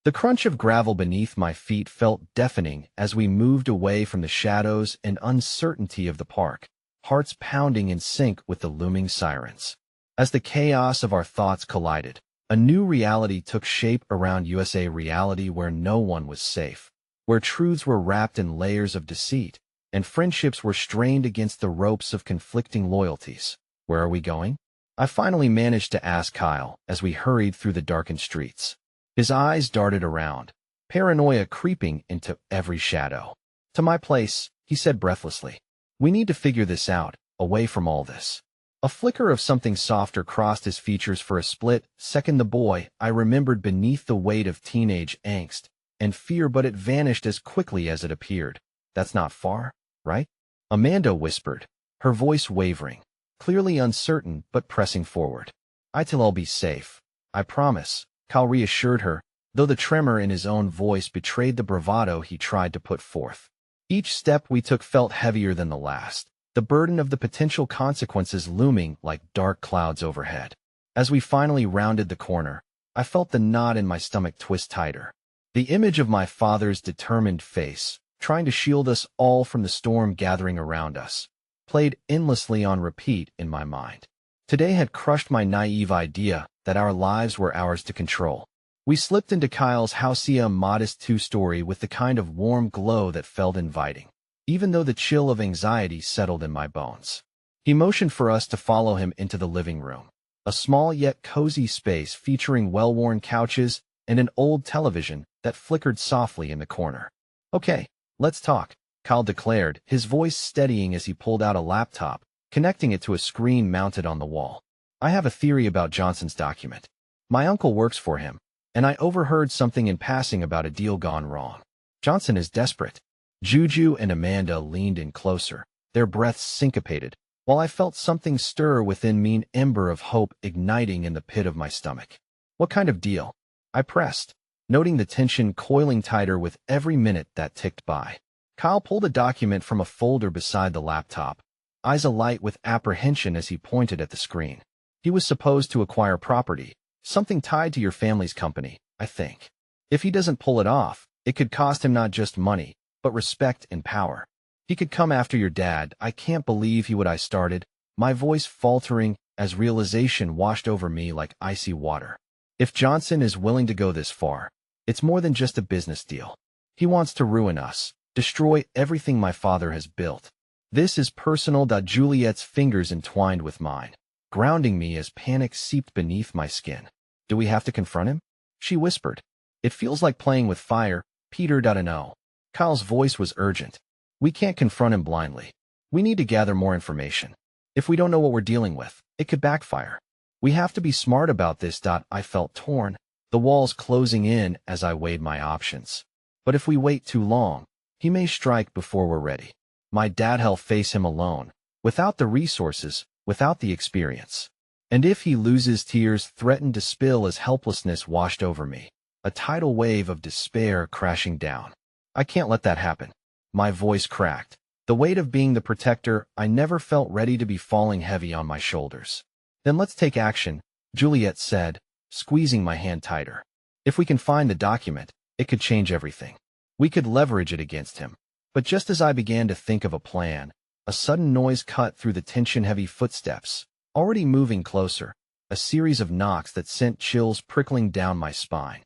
The crunch of gravel beneath my feet felt deafening as we moved away from the shadows and uncertainty of the park, hearts pounding in sync with the looming sirens. As the chaos of our thoughts collided, a new reality took shape around us, a reality where no one was safe, where truths were wrapped in layers of deceit, and friendships were strained against the ropes of conflicting loyalties. Where are we going? I finally managed to ask Kyle as we hurried through the darkened streets. His eyes darted around, paranoia creeping into every shadow. To my place, he said breathlessly. We need to figure this out, away from all this. A flicker of something softer crossed his features for a split second. The boy I remembered beneath the weight of teenage angst and fear, but it vanished as quickly as it appeared. That's not far, right? Amanda whispered, her voice wavering, clearly uncertain but pressing forward. I'll be safe. I promise, Kyle reassured her, though the tremor in his own voice betrayed the bravado he tried to put forth. Each step we took felt heavier than the last, the burden of the potential consequences looming like dark clouds overhead. As we finally rounded the corner, I felt the knot in my stomach twist tighter. The image of my father's determined face, trying to shield us all from the storm gathering around us, played endlessly on repeat in my mind. Today had crushed my naive idea that our lives were ours to control. We slipped into Kyle's house, a modest two-story with the kind of warm glow that felt inviting, even though the chill of anxiety settled in my bones. He motioned for us to follow him into the living room, a small yet cozy space featuring well-worn couches and an old television that flickered softly in the corner. Okay, let's talk, Kyle declared, his voice steadying as he pulled out a laptop, connecting it to a screen mounted on the wall. I have a theory about Johnson's document. My uncle works for him, and I overheard something in passing about a deal gone wrong. Johnson is desperate. Juju and Amanda leaned in closer, their breaths syncopated, while I felt something stir within me, an ember of hope igniting in the pit of my stomach. What kind of deal? I pressed, noting the tension coiling tighter with every minute that ticked by. Kyle pulled a document from a folder beside the laptop, eyes alight with apprehension as he pointed at the screen. He was supposed to acquire property, something tied to your family's company, I think. If he doesn't pull it off, it could cost him not just money, but respect and power. He could come after your dad. I can't believe he would. I started, my voice faltering as realization washed over me like icy water. If Johnson is willing to go this far, it's more than just a business deal. He wants to ruin us, destroy everything my father has built. This is personal. Juliet's fingers entwined with mine, grounding me as panic seeped beneath my skin. Do we have to confront him? She whispered. It feels like playing with fire, Peter. No. Kyle's voice was urgent. We can't confront him blindly. We need to gather more information. If we don't know what we're dealing with, it could backfire. We have to be smart about this. I felt torn, the walls closing in as I weighed my options. But if we wait too long, he may strike before we're ready. My dad'll face him alone, without the resources, without the experience. And if he loses, tears threatened to spill as helplessness washed over me, a tidal wave of despair crashing down. I can't let that happen. My voice cracked, the weight of being the protector I never felt ready to be falling heavy on my shoulders. Then let's take action, Juliet said, squeezing my hand tighter. If we can find the document, it could change everything. We could leverage it against him. But just as I began to think of a plan, a sudden noise cut through the tension-heavy footsteps, already moving closer, a series of knocks that sent chills prickling down my spine.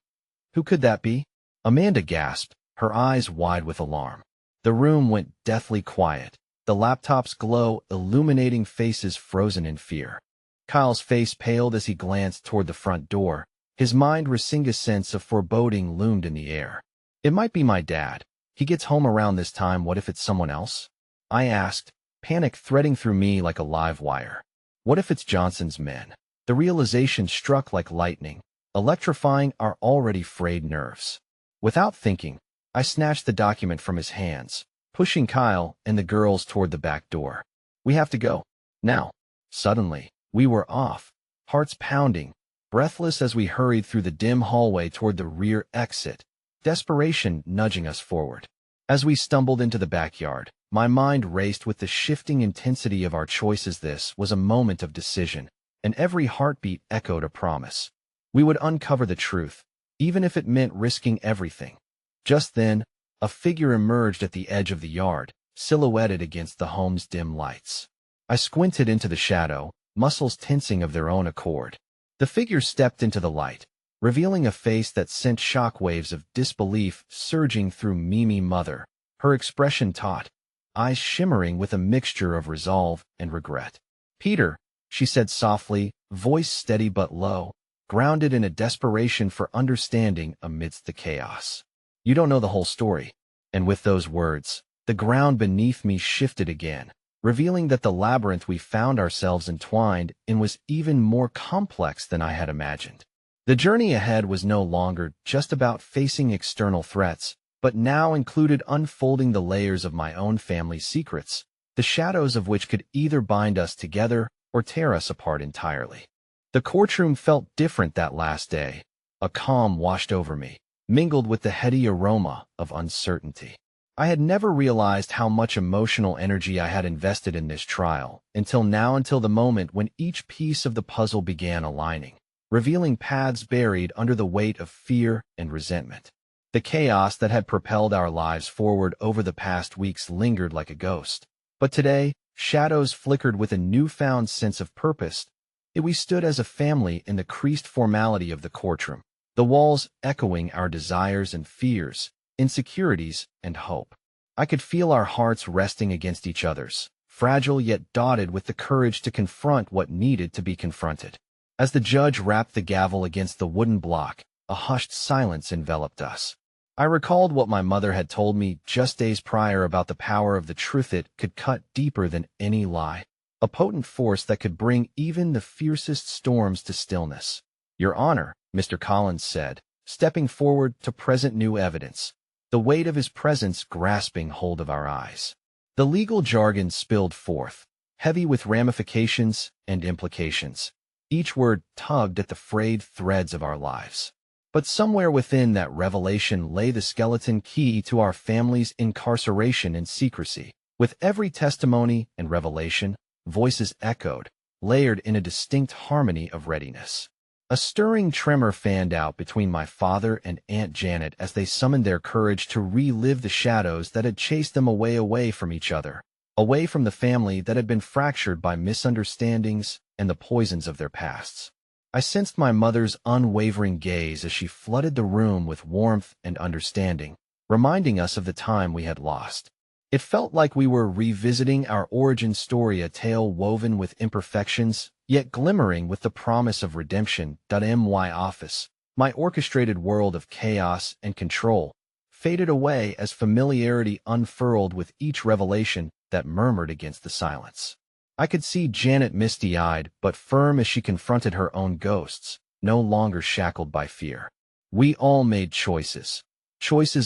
Who could that be? Amanda gasped, her eyes wide with alarm. The room went deathly quiet, the laptop's glow illuminating faces frozen in fear. Kyle's face paled as he glanced toward the front door, his mind racing. A sense of foreboding loomed in the air. It might be my dad. He gets home around this time. What if it's someone else? I asked, panic threading through me like a live wire. What if it's Johnson's men? The realization struck like lightning, electrifying our already frayed nerves. Without thinking, I snatched the document from his hands, pushing Kyle and the girls toward the back door. We have to go. Now. Suddenly, we were off, hearts pounding, breathless as we hurried through the dim hallway toward the rear exit, desperation nudging us forward. As we stumbled into the backyard, my mind raced with the shifting intensity of our choices. This was a moment of decision, and every heartbeat echoed a promise. We would uncover the truth, even if it meant risking everything. Just then, a figure emerged at the edge of the yard, silhouetted against the home's dim lights. I squinted into the shadow, muscles tensing of their own accord. The figure stepped into the light, revealing a face that sent shockwaves of disbelief surging through Mimi. Mother, her expression taut, eyes shimmering with a mixture of resolve and regret. "Peter," she said softly, voice steady but low, grounded in a desperation for understanding amidst the chaos. "You don't know the whole story." And with those words, the ground beneath me shifted again, revealing that the labyrinth we found ourselves entwined in was even more complex than I had imagined. The journey ahead was no longer just about facing external threats, but now included unfolding the layers of my own family's secrets, the shadows of which could either bind us together or tear us apart entirely. The courtroom felt different that last day. A calm washed over me, mingled with the heady aroma of uncertainty. I had never realized how much emotional energy I had invested in this trial until the moment when each piece of the puzzle began aligning, revealing paths buried under the weight of fear and resentment. The chaos that had propelled our lives forward over the past weeks lingered like a ghost. But today, shadows flickered with a newfound sense of purpose. We stood as a family in the creased formality of the courtroom, the walls echoing our desires and fears, insecurities and hope. I could feel our hearts resting against each other's, fragile yet dotted with the courage to confront what needed to be confronted. As the judge rapped the gavel against the wooden block, a hushed silence enveloped us. I recalled what my mother had told me just days prior about the power of the truth. It could cut deeper than any lie, a potent force that could bring even the fiercest storms to stillness. "Your Honor," Mr. Collins said, stepping forward to present new evidence, the weight of his presence grasping hold of our eyes. The legal jargon spilled forth, heavy with ramifications and implications. Each word tugged at the frayed threads of our lives. But somewhere within that revelation lay the skeleton key to our family's incarceration and secrecy. With every testimony and revelation, voices echoed, layered in a distinct harmony of readiness. A stirring tremor fanned out between my father and Aunt Janet as they summoned their courage to relive the shadows that had chased them away from each other, away from the family that had been fractured by misunderstandings and the poisons of their pasts. I sensed my mother's unwavering gaze as she flooded the room with warmth and understanding, reminding us of the time we had lost. It felt like we were revisiting our origin story, a tale woven with imperfections, yet glimmering with the promise of redemption. My office, my orchestrated world of chaos and control, faded away as familiarity unfurled with each revelation that murmured against the silence. I could see Janet misty-eyed but firm as she confronted her own ghosts, no longer shackled by fear. "We all made choices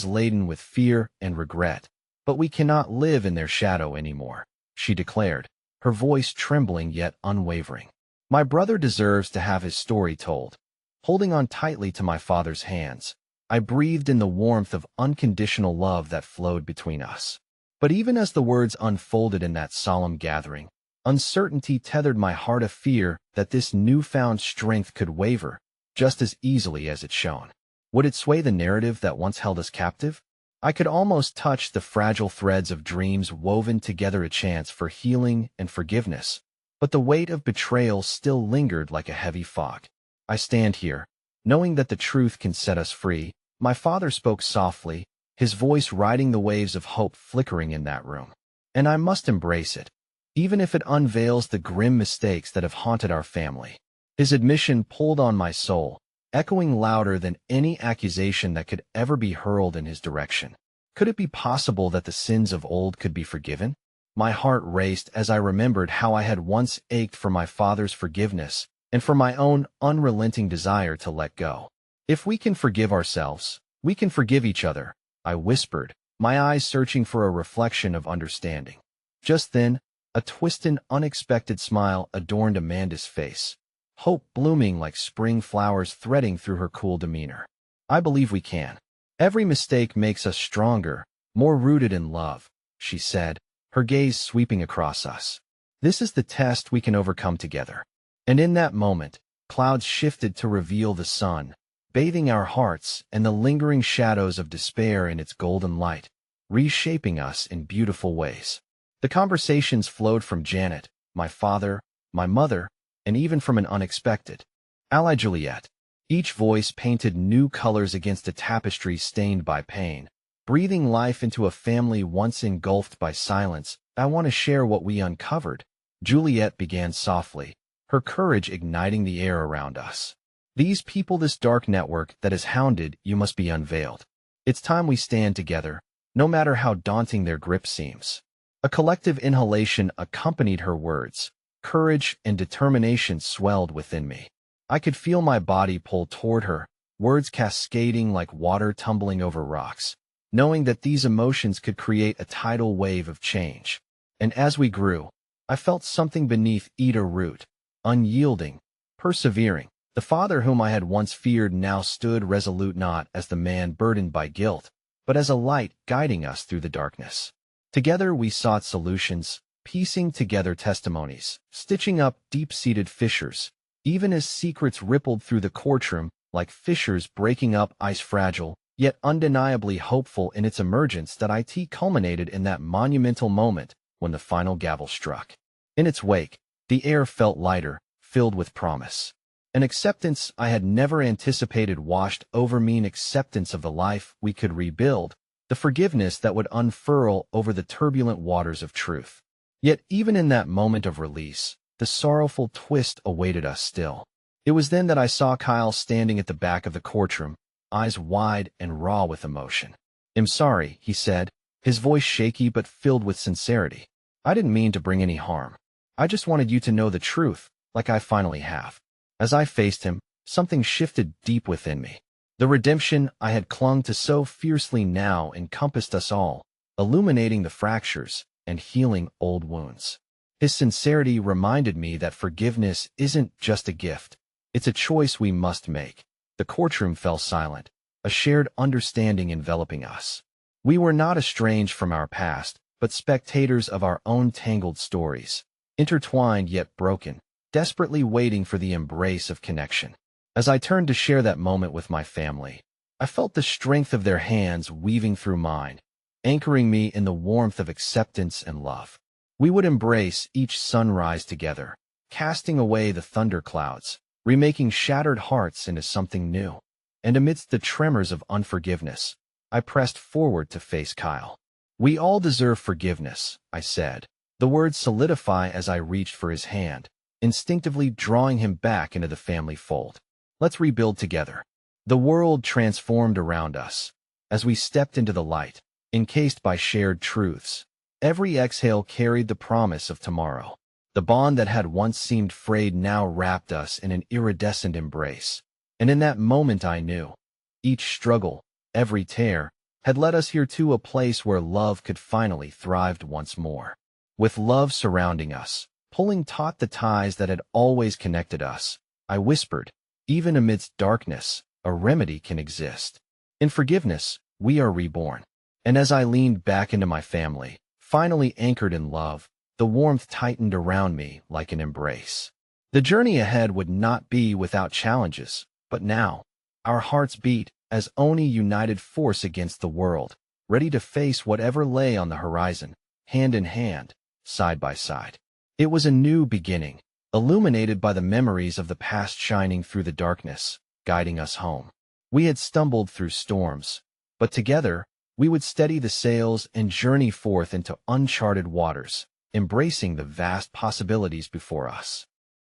laden with fear and regret, but we cannot live in their shadow anymore," she declared, her voice trembling yet unwavering. "My brother deserves to have his story told." Holding on tightly to my father's hands, I breathed in the warmth of unconditional love that flowed between us. But even as the words unfolded in that solemn gathering, uncertainty tethered my heart, a fear that this newfound strength could waver just as easily as it shone. Would it sway the narrative that once held us captive? I could almost touch the fragile threads of dreams woven together, a chance for healing and forgiveness, but the weight of betrayal still lingered like a heavy fog. "I stand here, knowing that the truth can set us free," my father spoke softly, his voice riding the waves of hope flickering in that room. "And I must embrace it, even if it unveils the grim mistakes that have haunted our family." His admission pulled on my soul, echoing louder than any accusation that could ever be hurled in his direction. Could it be possible that the sins of old could be forgiven? My heart raced as I remembered how I had once ached for my father's forgiveness and for my own unrelenting desire to let go. "If we can forgive ourselves, we can forgive each other," I whispered, my eyes searching for a reflection of understanding. Just then, a twisted, unexpected smile adorned Amanda's face, hope blooming like spring flowers threading through her cool demeanor. "I believe we can. Every mistake makes us stronger, more rooted in love," she said, her gaze sweeping across us. "This is the test we can overcome together." And in that moment, clouds shifted to reveal the sun, bathing our hearts and the lingering shadows of despair in its golden light, reshaping us in beautiful ways. The conversations flowed from Janet, my father, my mother, and even from an unexpected ally, Juliet. Each voice painted new colors against a tapestry stained by pain, breathing life into a family once engulfed by silence. I want to share what we uncovered. Juliet began softly, her courage igniting the air around us. These people, this dark network that has hounded you must be unveiled. It's time we stand together, no matter how daunting their grip seems. A collective inhalation accompanied her words. Courage and determination swelled within me. I could feel my body pull toward her, words cascading like water tumbling over rocks, knowing that these emotions could create a tidal wave of change. And as we grew, I felt something beneath each root, unyielding, persevering. The father whom I had once feared now stood resolute, not as the man burdened by guilt, but as a light guiding us through the darkness. Together we sought solutions, piecing together testimonies, stitching up deep-seated fissures, even as secrets rippled through the courtroom like fissures breaking up ice, fragile, yet undeniably hopeful in its emergence. That it culminated in that monumental moment when the final gavel struck. In its wake, the air felt lighter, filled with promise. An acceptance I had never anticipated washed over me, an acceptance of the life we could rebuild, the forgiveness that would unfurl over the turbulent waters of truth. Yet even in that moment of release, the sorrowful twist awaited us still. It was then that I saw Kyle standing at the back of the courtroom, eyes wide and raw with emotion. "I'm sorry," he said, his voice shaky but filled with sincerity. "I didn't mean to bring any harm. I just wanted you to know the truth, like I finally have." As I faced him, something shifted deep within me. The redemption I had clung to so fiercely now encompassed us all, illuminating the fractures and healing old wounds. His sincerity reminded me that forgiveness isn't just a gift, it's a choice we must make. The courtroom fell silent, a shared understanding enveloping us. We were not estranged from our past, but spectators of our own tangled stories, intertwined yet broken, desperately waiting for the embrace of connection. As I turned to share that moment with my family, I felt the strength of their hands weaving through mine, anchoring me in the warmth of acceptance and love. We would embrace each sunrise together, casting away the thunderclouds, remaking shattered hearts into something new. And amidst the tremors of unforgiveness, I pressed forward to face Kyle. "We all deserve forgiveness," I said, the words solidify as I reached for his hand, instinctively drawing him back into the family fold. "Let's rebuild together." The world transformed around us. As we stepped into the light, encased by shared truths, every exhale carried the promise of tomorrow. The bond that had once seemed frayed now wrapped us in an iridescent embrace. And in that moment I knew, each struggle, every tear, had led us here to a place where love could finally thrive once more. With love surrounding us, pulling taut the ties that had always connected us, I whispered, "Even amidst darkness, a remedy can exist. In forgiveness, we are reborn." And as I leaned back into my family, finally anchored in love, the warmth tightened around me like an embrace. The journey ahead would not be without challenges, but now, our hearts beat as only united force against the world, ready to face whatever lay on the horizon, hand in hand, side by side. It was a new beginning, illuminated by the memories of the past shining through the darkness, guiding us home. We had stumbled through storms, but together, we would steady the sails and journey forth into uncharted waters, embracing the vast possibilities before us.